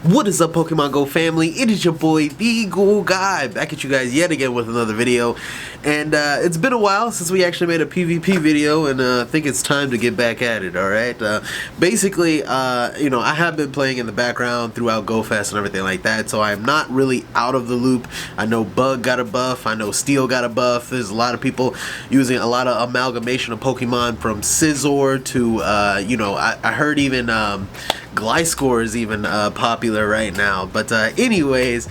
What is up, Pokemon Go family? It is your boy, the Ghoul Guy, back at you guys yet again with another video. And it's been a while since we actually made a PvP video, and I think it's time to get back at it, alright? Basically, you know, I have been playing in the background throughout GoFest and everything like that, so I'm not really out of the loop. I know Bug got a buff, I know Steel got a buff. There's a lot of people using a lot of amalgamation of Pokemon from Scizor to, you know, I heard even Gliscor is even popular right now. But anyways,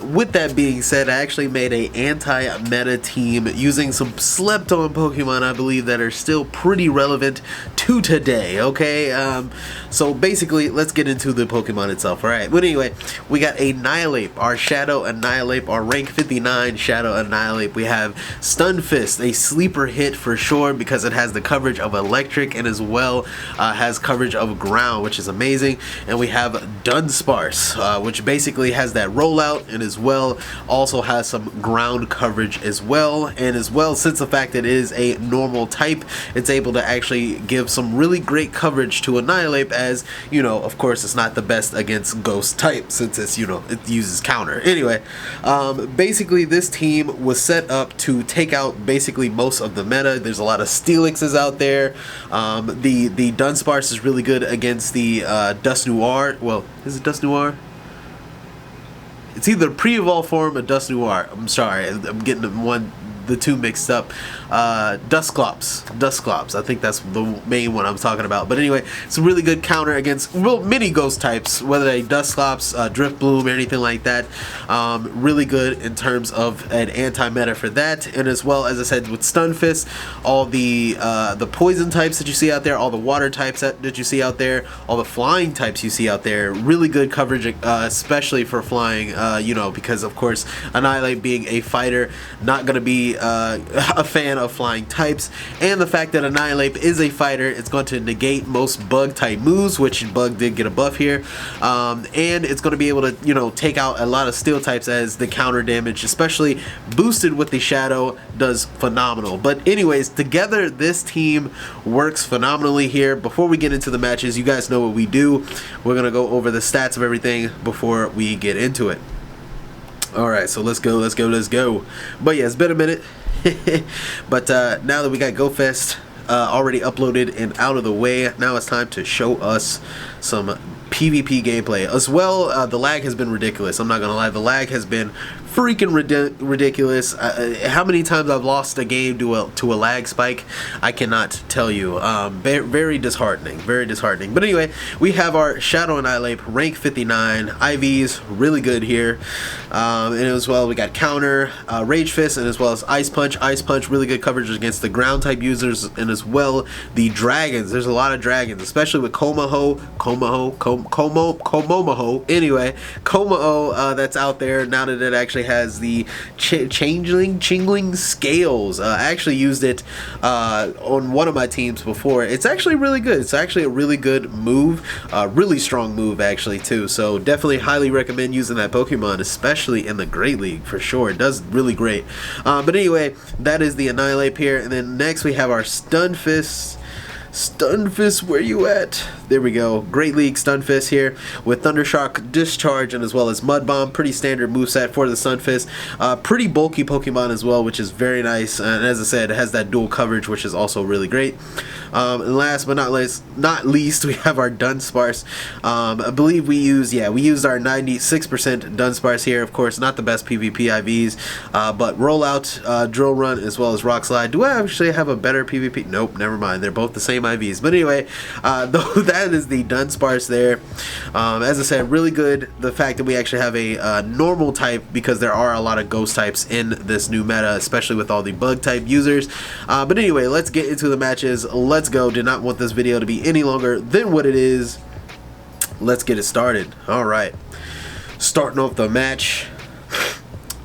with that being said, I actually made a anti-meta team using some slept-on Pokemon, I believe, that are still pretty relevant to today, okay? So basically, let's get into the Pokemon itself. Alright, but anyway, we got Annihilape, our Shadow Annihilape, our rank 59 Shadow Annihilape. We have Stunfisk, a sleeper hit for sure because it has the coverage of electric and as well has coverage of ground, which is amazing. And we have Dunsparce, which basically has that rollout and as well also has some ground coverage as well. And as well, since the fact that it is a normal type, it's able to actually give some really great coverage to Annihilape, as you know, of course it's not the best against ghost type since it's, you know, it uses counter. Anyway, basically this team was set up to take out basically most of the meta. There's a lot of Steelixes out there. The Dunsparce is really good against the Dusknoir. Well, is it Dusknoir? It's either pre-evolved form or Dusknoir. I'm sorry, I'm getting the two mixed up. Dusclops. I think that's the main one I'm talking about. But anyway, it's a really good counter against many ghost types, whether they Dusclops, Driftbloom, or anything like that. Really good in terms of an anti-meta for that. And as well, as I said, with Stunfisk, all the poison types that you see out there, all the water types that you see out there, all the flying types you see out there, really good coverage, especially for flying, you know, because of course Annihilape being a fighter, not going to be a fan of flying types, and the fact that Annihilape is a fighter, it's going to negate most bug type moves, which Bug did get a buff here, and it's going to be able to, you know, take out a lot of steel types, as the counter damage, especially boosted with the shadow, does phenomenal. But anyways, together this team works phenomenally here. Before we get into the matches, you guys know what we do. We're gonna go over the stats of everything before we get into it. Alright, so let's go. But yeah, it's been a minute. But now that we got GoFest already uploaded and out of the way, now it's time to show us some PvP gameplay. As well, the lag has been ridiculous. I'm not gonna lie, the lag has been freaking ridiculous. How many times I've lost a game to a lag spike, I cannot tell you. Very disheartening, very disheartening. But anyway, we have our Shadow Annihilape, rank 59, IVs, really good here. And as well, we got counter, Rage Fist, and as well as Ice Punch. Ice Punch, really good coverage against the ground type users, and as well the dragons. There's a lot of dragons, especially with Komomoho. Anyway, Kommo-o that's out there now that it actually has the Chingling scales. I actually used it on one of my teams before. It's actually really good. It's actually a really good move, really strong move actually too. So definitely highly recommend using that Pokemon, especially in the Great League for sure. It does really great. But anyway, that is the Annihilape here, and then next we have our Stunfisk. Stunfisk, where you at? There we go. Great League Stunfisk here with Thundershock, Discharge, and as well as Mud Bomb. Pretty standard moveset for the Stunfisk. Pretty bulky Pokemon as well, which is very nice. And as I said, it has that dual coverage, which is also really great. And last but not least, we have our Dunsparce. I believe we used our 96% Dunsparce here. Of course, not the best PvP IVs, but Rollout, Drill Run, as well as Rock Slide. Do I actually have a better PvP? Nope, never mind. They're both the same IVs. But anyway, that is the Dunsparce there. As I said, really good. The fact that we actually have a normal type, because there are a lot of ghost types in this new meta, especially with all the bug type users. But anyway, let's get into the matches. Let's go. Did not want this video to be any longer than what it is. Let's get it started. Alright, starting off the match.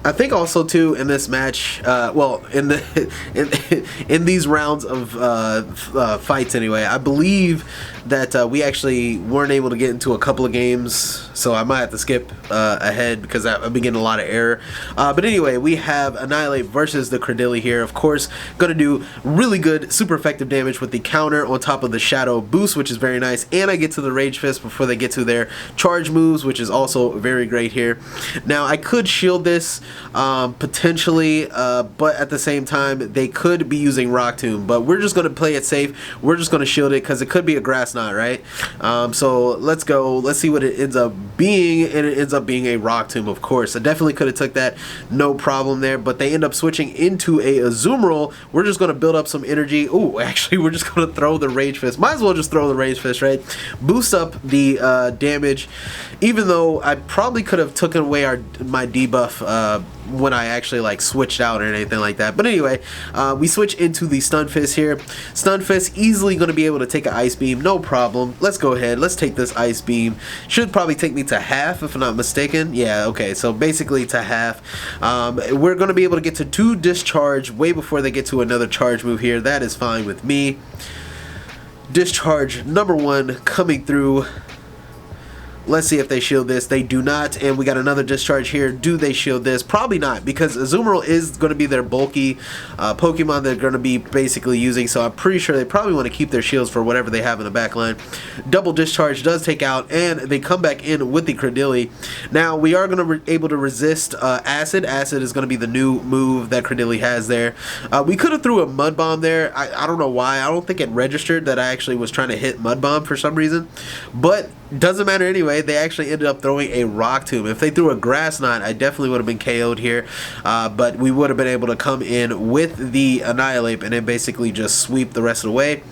I think also too in this match, well, in the in these rounds of fights anyway, I believe that we actually weren't able to get into a couple of games, so I might have to skip ahead because I've been getting a lot of error. But anyway, we have Annihilape versus the Credilli here. Of course, going to do really good, super effective damage with the counter on top of the Shadow boost, which is very nice, and I get to the Rage Fist before they get to their charge moves, which is also very great here. Now, I could shield this potentially, but at the same time, they could be using Rock Tomb, but we're just going to play it safe. We're just going to shield it because it could be a Grass Knot, right? So let's go. Let's see what it ends up being, and it ends up being a Rock Tomb, of course. I definitely could have took that, no problem there, but they end up switching into a Azumarill. We're just going to build up some energy. Ooh, actually, we're just going to throw the Rage Fist. Might as well just throw the Rage Fist, right? Boost up the damage, even though I probably could have taken away my debuff when I actually like switched out or anything like that. But anyway, we switch into the Stunfisk here. Stunfisk easily going to be able to take an Ice Beam, no problem. Let's go ahead. Let's take this Ice Beam. Should probably take me to half if I'm not mistaken. Yeah, okay, so basically to half. We're going to be able to get to 2 discharge way before they get to another charge move here. That is fine with me. Discharge number 1 coming through. Let's see if they shield this. They do not, and we got another discharge here. Do they shield this? Probably not, because Azumarill is going to be their bulky Pokemon they're going to be basically using, so I'm pretty sure they probably want to keep their shields for whatever they have in the back line. Double discharge does take out, and they come back in with the Credilli. Now, we are going to be able to resist Acid. Acid is going to be the new move that Credilli has there. We could have threw a Mud Bomb there. I don't know why. I don't think it registered that I actually was trying to hit Mud Bomb for some reason, but doesn't matter anyway. They actually ended up throwing a Rock Tomb. If they threw a Grass Knot, I definitely would have been KO'd here, but we would have been able to come in with the Annihilape and then basically just sweep the rest of the way.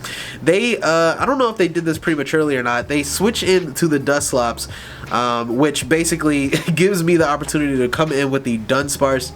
They, I don't know if they did this prematurely or not, they switch into the Dusclops, which basically gives me the opportunity to come in with the Dunsparce.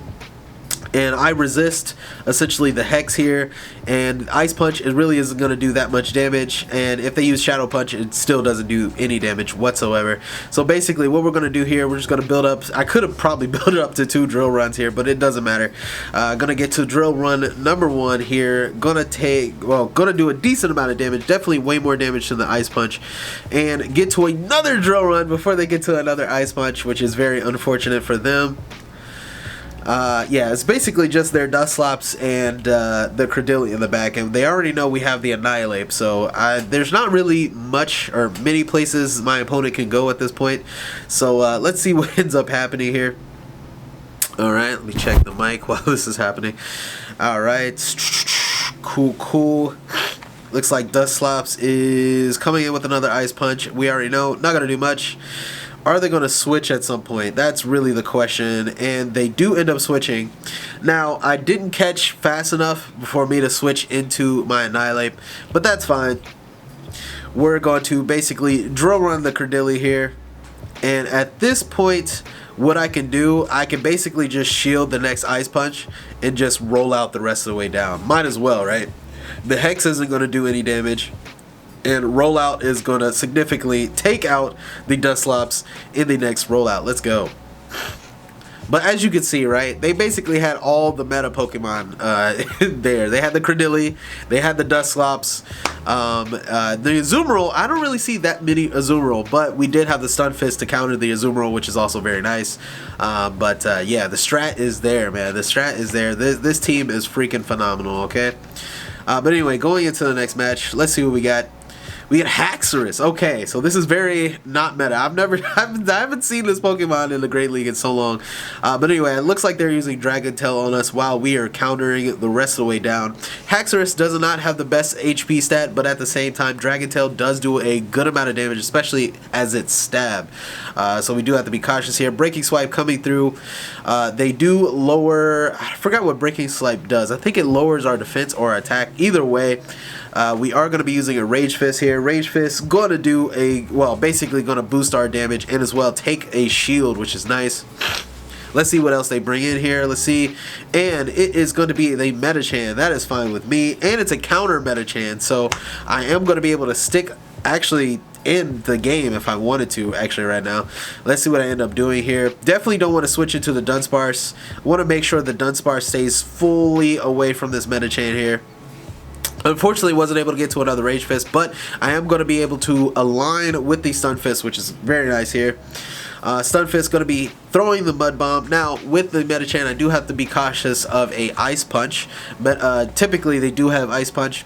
And I resist essentially the Hex here, and Ice Punch, it really isn't going to do that much damage, and if they use Shadow Punch, it still doesn't do any damage whatsoever. So basically what we're going to do here, we're just going to build up, I could have probably built it up to 2 drill runs here, but it doesn't matter. Gonna get to drill run number 1 here, gonna do a decent amount of damage, definitely way more damage than the Ice Punch, and get to another drill run before they get to another Ice Punch, which is very unfortunate for them. Yeah, it's basically just their Dusclops and the Credilli in the back, and they already know we have the Annihilape, so there's not really much or many places my opponent can go at this point. So let's see what ends up happening here. Alright, let me check the mic while this is happening. Alright, cool. Looks like Dusclops is coming in with another Ice Punch. We already know, not going to do much. Are they going to switch at some point? That's really the question, and they do end up switching. Now, I didn't catch fast enough for me to switch into my Annihilape, but that's fine. We're going to basically drill run the Credilli here, and at this point, what I can do, I can basically just shield the next Ice Punch and just roll out the rest of the way down. Might as well, right? The Hex isn't going to do any damage, and rollout is going to significantly take out the Dusclops in the next rollout. Let's go. But as you can see, right, they basically had all the meta Pokemon there. They had the Credilli, they had the Dusclops, the Azumarill. I don't really see that many Azumarill, but we did have the Stunfisk to counter the Azumarill, which is also very nice. Yeah, the strat is there, man. The strat is there. This team is freaking phenomenal, okay? But anyway, going into the next match, let's see what we got. We get Haxorus. Okay, so this is very not meta. I haven't seen this Pokemon in the Great League in so long. But anyway, it looks like they're using Dragon Tail on us while we are countering the rest of the way down. Haxorus does not have the best HP stat, but at the same time, Dragon Tail does do a good amount of damage, especially as it's stab. So we do have to be cautious here. Breaking Swipe coming through. They do lower, I forgot what Breaking Swipe does. I think it lowers our defense or our attack. Either way, we are going to be using a Rage Fist here. Rage Fist going to do basically going to boost our damage and as well take a shield, which is nice. Let's see what else they bring in here. Let's see. And it is going to be the Metachan. That is fine with me. And it's a counter Metachan. So I am going to be able to stick, actually, in the game if I wanted to actually right now. Let's see what I end up doing here. Definitely don't want to switch into the dunsparce. I want to make sure the dunsparce stays fully away from this meta chain here. Unfortunately, wasn't able to get to another Rage Fist, but I am going to be able to align with the Stunfisk, which is very nice here. Stunfisk going to be throwing the Mud Bomb. Now, with the meta chain, I do have to be cautious of a Ice Punch, but typically they do have Ice Punch.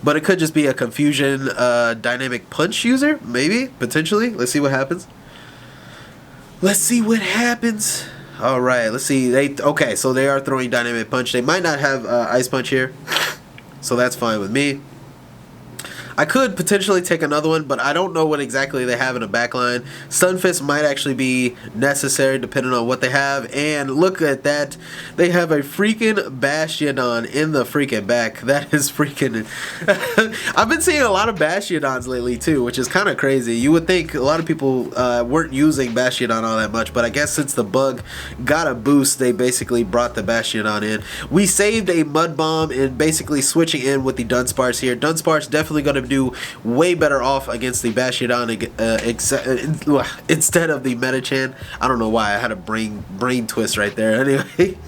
But it could just be a Confusion Dynamic Punch user, maybe, potentially. Let's see what happens. Let's see what happens. All right, let's see. Okay, so they are throwing Dynamic Punch. They might not have Ice Punch here, so that's fine with me. I could potentially take another one, but I don't know what exactly they have in a backline. Stunfisk might actually be necessary depending on what they have. And look at that. They have a freaking Bastiodon in the freaking back. That is freaking... I've been seeing a lot of Bastiodons lately too, which is kind of crazy. You would think a lot of people weren't using Bastiodon all that much, but I guess since the bug got a boost, they basically brought the Bastiodon in. We saved a Mud Bomb and basically switching in with the Dunsparce here. Dunsparce definitely going to do way better off against the Bastiodon instead of the Metachan. I don't know why I had a brain twist right there. Anyway,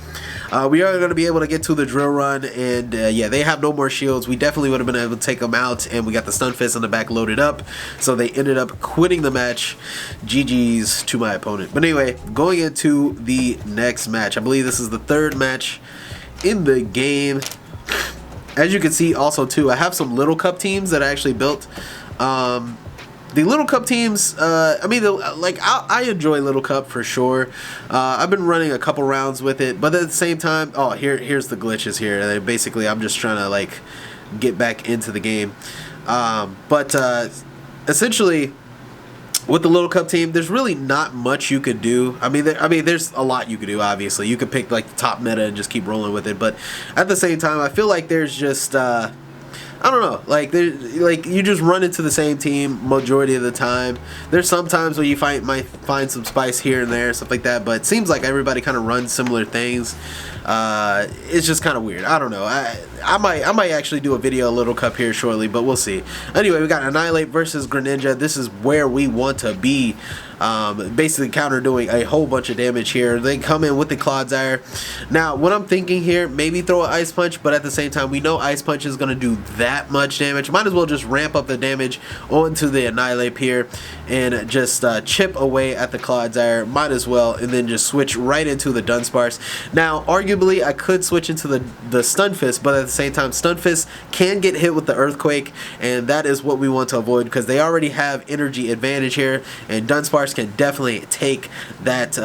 we are going to be able to get to the drill run, and yeah, they have no more shields. We definitely would have been able to take them out, and we got the Stunfisk in the back loaded up, so they ended up quitting the match. GG's to my opponent. But anyway, going into the next match, I believe this is the third match in the game. As you can see also too, I have some Little Cup teams that I actually built. The Little Cup teams, I mean, I enjoy Little Cup for sure. I've been running a couple rounds with it, but at the same time, oh, here's the glitches here. Basically, I'm just trying to like get back into the game. Essentially, with the Little Cup team, there's really not much you could do. I mean, there's a lot you could do. Obviously, you could pick like the top meta and just keep rolling with it. But at the same time, I feel like there's just I don't know, like you just run into the same team majority of the time. There's some times where you might find some spice here and there, stuff like that. But it seems like everybody kind of runs similar things. It's just kind of weird. I don't know. I might actually do a video a Little Cup here shortly, but we'll see. Anyway, we got Annihilape versus Greninja. This is where we want to be. Basically counter doing a whole bunch of damage here. They come in with the Clodsire. Now, what I'm thinking here, maybe throw an Ice Punch, but at the same time, we know Ice Punch is going to do that much damage. Might as well just ramp up the damage onto the Annihilape here and just chip away at the Clodsire. Might as well, and then just switch right into the Dunsparce. Now, arguably, I could switch into the Stunfisk, but at the same time, Stunfisk can get hit with the Earthquake, and that is what we want to avoid because they already have energy advantage here, and Dunsparce can definitely take that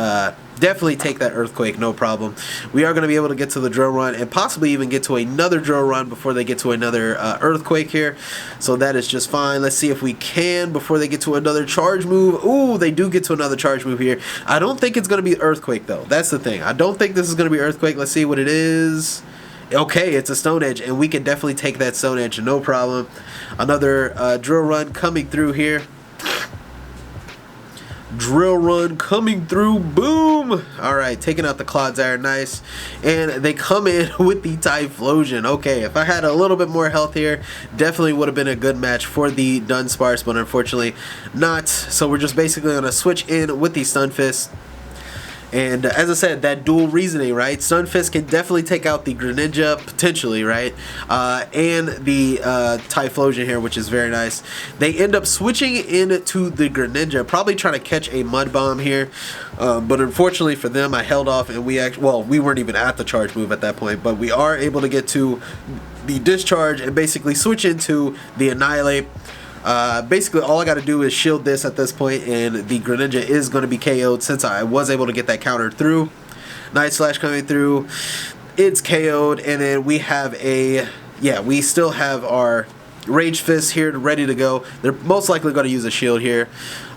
Earthquake, no problem. We are going to be able to get to the drill run and possibly even get to another drill run before they get to another Earthquake here. So that is just fine. Let's see if we can before they get to another charge move. Ooh, they do get to another charge move here. I don't think it's going to be Earthquake though. That's the thing. I don't think this is going to be Earthquake. Let's see what it is. Okay, it's a Stone Edge, and we can definitely take that Stone Edge, no problem. Another drill run coming through here. Drill run coming through, boom. All right, taking out the Clodsire, nice. And they come in with the Typhlosion. Okay, if I had a little bit more health here, definitely would have been a good match for the Dunsparce, but unfortunately not. So we're just basically going to switch in with the Stunfisk. And as I said, that dual reasoning, right? Stunfisk can definitely take out the Greninja, potentially, right? And the Typhlosion here, which is very nice. They end up switching into the Greninja, probably trying to catch a Mud Bomb here. But unfortunately for them, I held off, and we weren't even at the charge move at that point, but we are able to get to the discharge and basically switch into the Annihilape. Basically all I got to do is shield this at this point, and the Greninja is going to be KO'd since I was able to get that counter through. Night Slash coming through, it's KO'd, and then we have we still have our Rage Fist here ready to go. They're most likely going to use a shield here,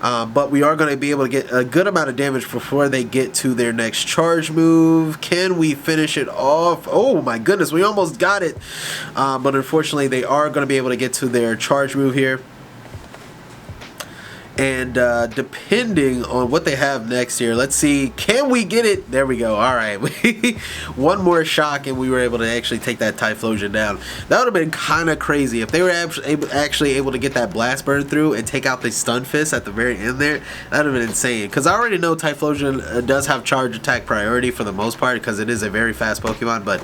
but we are going to be able to get a good amount of damage before they get to their next charge move. Can we finish it off? Oh my goodness, we almost got it, but unfortunately they are going to be able to get to their charge move here. And depending on what they have next here, let's see, can we get it? There we go. All right, one more shock and we were able to actually take that Typhlosion down. That would have been kind of crazy if they were actually able to get that blast burn through and take out the stunfisk at the very end there. That would have been insane, because I already know Typhlosion does have charge attack priority for the most part, because it is a very fast Pokemon, but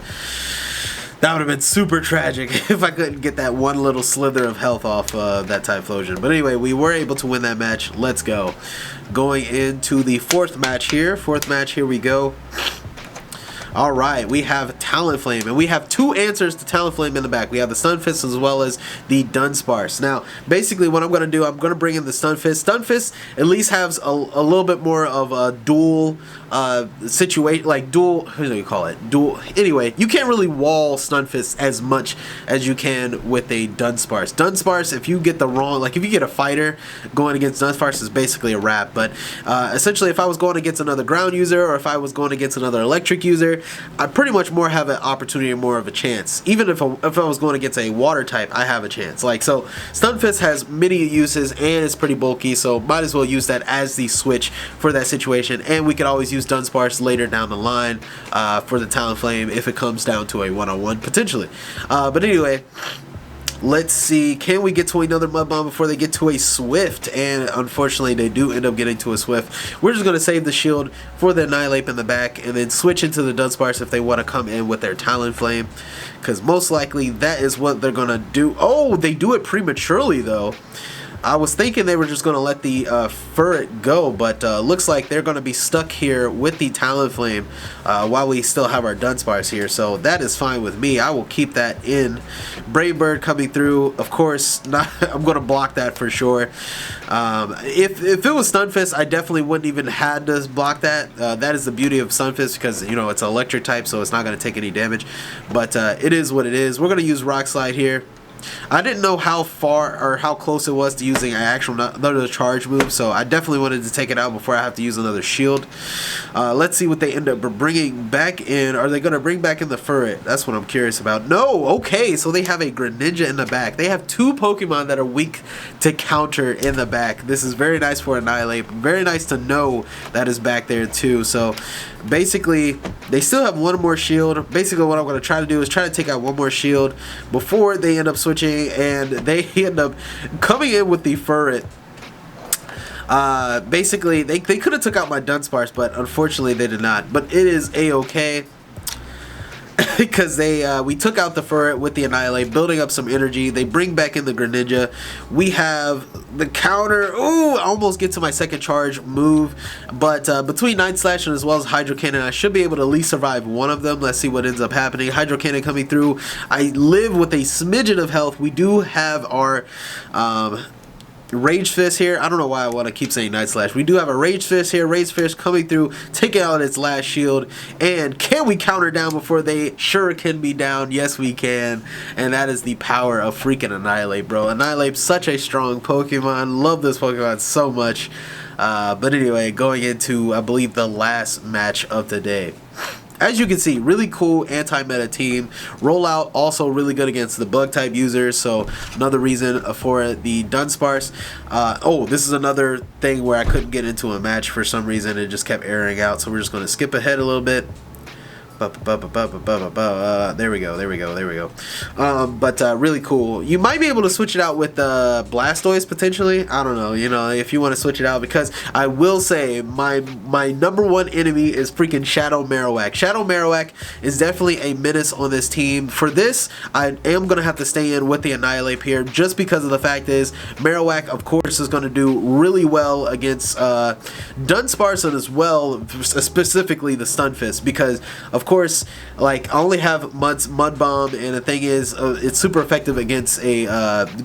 that would have been super tragic if I couldn't get that one little slither of health off that Typhlosion. But anyway, we were able to win that match. Let's go. Going into the fourth match here. Fourth match, here we go. Alright, we have Talonflame, and we have two answers to Talonflame in the back. We have the Stunfisk as well as the Dunsparce. Now, basically what I'm going to do, I'm going to bring in the Stunfisk. Stunfisk at least has a little bit more of a dual situation, like dual, what do you call it? Dual, anyway, you can't really wall Stunfisk as much as you can with a Dunsparce. Dunsparce, if you get the wrong, like if you get a fighter going against Dunsparce, is basically a wrap. But essentially, if I was going against another ground user, or if I was going against another electric user, I pretty much more have an opportunity, more of a chance. Even if I was going against a water type, I have a chance. Like, so Stunfisk has many uses and it's pretty bulky, so might as well use that as the switch for that situation. And we could always use Dunsparce later down the line for the Talonflame if it comes down to a one-on-one potentially. But anyway, let's see, can we get to another Mud Bomb before they get to a Swift? And unfortunately, they do end up getting to a Swift. We're just going to save the shield for the Annihilape in the back and then switch into the Dunsparce if they want to come in with their Talonflame, because most likely that is what they're going to do. Oh, they do it prematurely, though. I was thinking they were just going to let the Furret go, but looks like they're going to be stuck here with the Talonflame while we still have our Dunsparce here, so that is fine with me. I will keep that in. Brave Bird coming through, of course, I'm going to block that for sure. If it was Stunfisk, I definitely wouldn't even had to block that. That is the beauty of Stunfisk, because, you know, it's an electric type, so it's not going to take any damage, but it is what it is. We're going to use Rock Slide here. I didn't know how far or how close it was to using an actual another charge move, so I definitely wanted to take it out before I have to use another shield. Let's see what they end up bringing back in. Are they going to bring back in the Furret? That's what I'm curious about. No, okay, so they have a Greninja in the back. They have two Pokemon that are weak to counter in the back. This is very nice for Annihilape. Very nice to know that is back there too. So basically, they still have one more shield. Basically, what I'm going to try to do is try to take out one more shield before they end up switching, and they end up coming in with the Furret. Basically, they could have took out my Dunsparce, but unfortunately they did not. But it is a-okay. Because we took out the Furret with the Annihilape, building up some energy. They bring back in the Greninja. We have the counter. Ooh, I almost get to my second charge move. But between Night Slash and as well as Hydro Cannon, I should be able to at least survive one of them. Let's see what ends up happening. Hydro Cannon coming through. I live with a smidgen of health. We do have our Rage Fist here. I don't know why I want to keep saying Night Slash. We do have a Rage Fist here. Rage Fist coming through, taking out its last shield. And can we counter down before they sure can be down? Yes, we can. And that is the power of freaking Annihilape, bro. Annihilape, such a strong Pokemon. Love this Pokemon so much. But anyway, going into, I believe, the last match of the day. As you can see, really cool anti-meta team. Rollout also really good against the bug type users, so another reason for the Dunsparce. Oh, this is another thing where I couldn't get into a match for some reason. It just kept airing out, so we're just going to skip ahead a little bit. There we go. But really cool. You might be able to switch it out with Blastoise potentially. I don't know, you know, if you want to switch it out, because I will say my number one enemy is freaking Shadow Marowak. Shadow Marowak is definitely a menace on this team. For this, I am going to have to stay in with the Annihilape here, just because of the fact is Marowak, of course, is going to do really well against Dunsparce, and as well, specifically the Stunfisk, because of course, like, I only have Mud Bomb, and the thing is, it's super effective against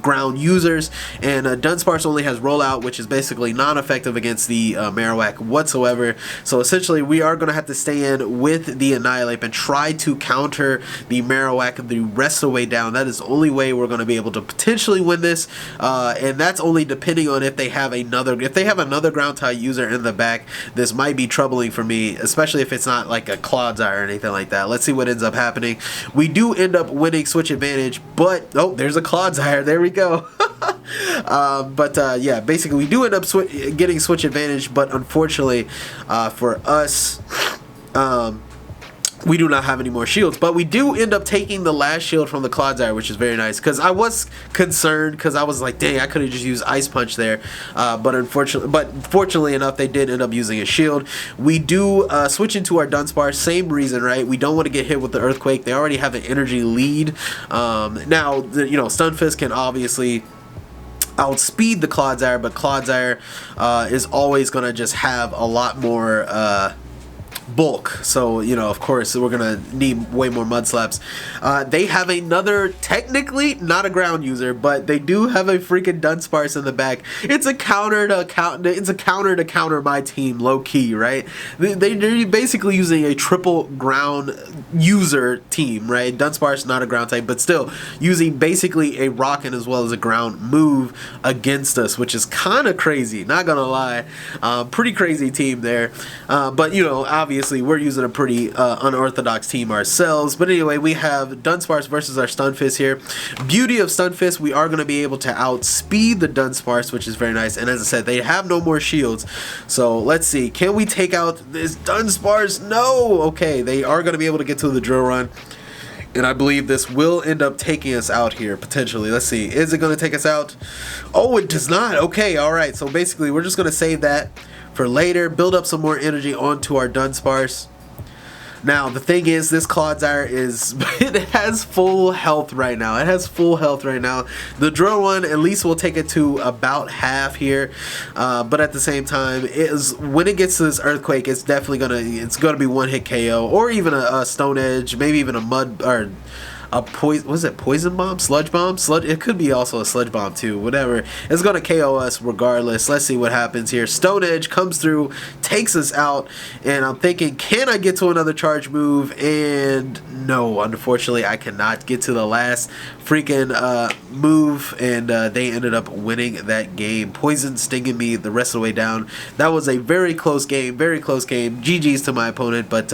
ground users, and Dunsparce only has Rollout, which is basically non-effective against the Marowak whatsoever. So essentially, we are going to have to stay in with the Annihilape and try to counter the Marowak the rest of the way down. That is the only way we're going to be able to potentially win this, and that's only depending on if they have another ground type user in the back. This might be troubling for me, especially if it's not like a Clodsire or anything like that. Let's see what ends up happening. We do end up winning switch advantage, but oh, there's a Clodsire. There we go. Yeah, basically we do end up getting switch advantage, but unfortunately for us, we do not have any more shields, but we do end up taking the last shield from the Clodsire, which is very nice, because I was concerned, because I was like, dang, I could have just used Ice Punch there, but fortunately enough, they did end up using a shield. We do switch into our Dunsparce, same reason, right? We don't want to get hit with the Earthquake. They already have an energy lead. Now, Stunfisk can obviously outspeed the Clodsire, but Clodsire is always going to just have a lot more bulk, so of course we're gonna need way more mud slaps. They have another, technically not a ground user, but they do have a freaking Dunsparce in the back. It's a counter to counter my team, low key, right? They're basically using a triple ground user team, right? Dunsparce not a ground type, but still using basically a rocket as well as a ground move against us, which is kind of crazy, not gonna lie. Pretty crazy team there, but obviously we're using a pretty unorthodox team ourselves. But anyway, we have Dunsparce versus our Stunfisk here. Beauty of Stunfisk, we are going to be able to outspeed the Dunsparce, which is very nice. And as I said, they have no more shields. So let's see, can we take out this Dunsparce? No. Okay, they are going to be able to get to the drill run, and I believe this will end up taking us out here, potentially. Let's see. Is it going to take us out? Oh, it does not. Okay, alright. So basically, we're just going to save that for later. Build up some more energy onto our Dunsparce. Now, the thing is, this Clodsire it has full health right now. It has full health right now. The drill one, at least we'll take it to about half here. But at the same time, when it gets to this Earthquake, it's definitely gonna be one hit KO, or even a Stone Edge, maybe even a mud, or a poison bomb, sludge bomb, it could be also a sludge bomb too, whatever. It's gonna KO us regardless. Let's see what happens here. Stone Edge comes through, takes us out, and I'm thinking, can I get to another charge move? And no, unfortunately I cannot get to the last freaking move, and they ended up winning that game. Poison stinging me the rest of the way down. That was a very close game, GG's to my opponent. But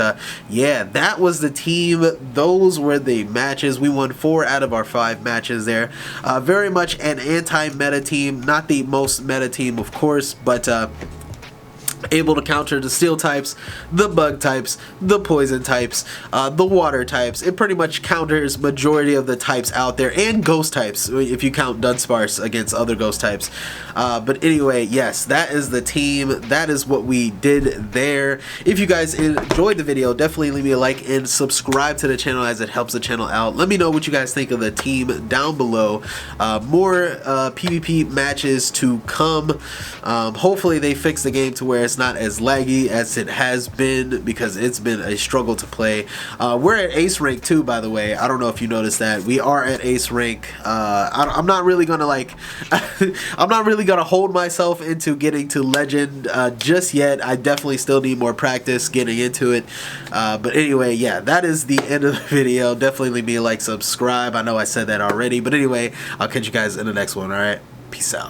yeah, that was the team. Those were the matches. We won 4 out of our 5 matches there. Very much an anti-meta team, not the most meta team of course, but able to counter the steel types, the bug types, the poison types, the water types. It pretty much counters majority of the types out there, and ghost types if you count Dunsparce against other ghost types. But anyway, yes, that is the team. That is what we did there. If you guys enjoyed the video, definitely leave me a like and subscribe to the channel, as it helps the channel out. Let me know what you guys think of the team down below. More PvP matches to come. Hopefully they fix the game to where it's not as laggy as it has been, because it's been a struggle to play. We're at ace rank too, by the way. I don't know if you noticed that. We are at ace rank. I'm not really gonna I'm not really gonna hold myself into getting to legend just yet. I definitely still need more practice getting into it. But anyway, yeah, that is the end of the video. Definitely leave me a like, subscribe. I know I said that already, but anyway, I'll catch you guys in the next one. All right, peace out.